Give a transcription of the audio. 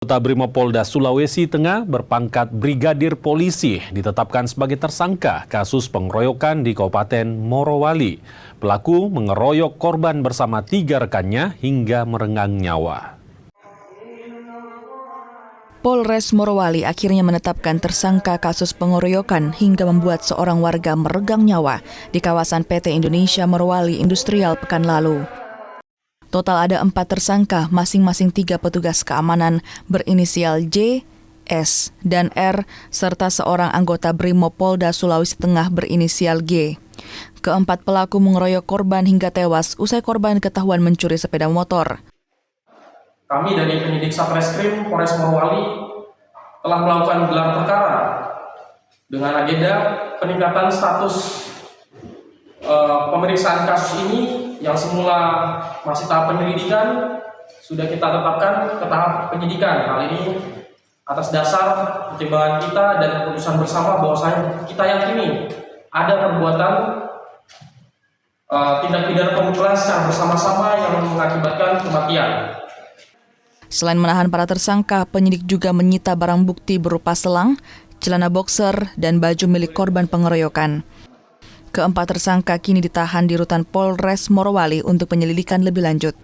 Anggota Brimopolda Sulawesi Tengah berpangkat Brigadir Polisi ditetapkan sebagai tersangka kasus pengeroyokan di Kabupaten Morowali. Pelaku mengeroyok korban bersama 3 rekannya hingga merenggang nyawa. Polres Morowali akhirnya menetapkan tersangka kasus pengeroyokan hingga membuat seorang warga meregang nyawa di kawasan PT Indonesia Morowali Industrial pekan lalu. Total ada 4 tersangka, masing-masing 3 petugas keamanan berinisial J, S, dan R, serta seorang anggota Brimopolda Sulawesi Tengah berinisial G. Keempat pelaku mengeroyok korban hingga tewas usai korban ketahuan mencuri sepeda motor. Kami dari penyidik Satreskrim Polres Morowali telah melakukan gelar perkara dengan agenda peningkatan status pemeriksaan kasus ini yang semula masih tahap penyelidikan sudah kita tetapkan ke tahap penyidikan. Hal ini atas dasar pertimbangan kita dan keputusan bersama bahwasanya kita yakini ada perbuatan tindak pidana pemukulan secara bersama-sama yang mengakibatkan kematian. Selain menahan para tersangka, penyidik juga menyita barang bukti berupa selang, celana boxer, dan baju milik korban pengeroyokan. Keempat tersangka kini ditahan di rutan Polres Morowali untuk penyelidikan lebih lanjut.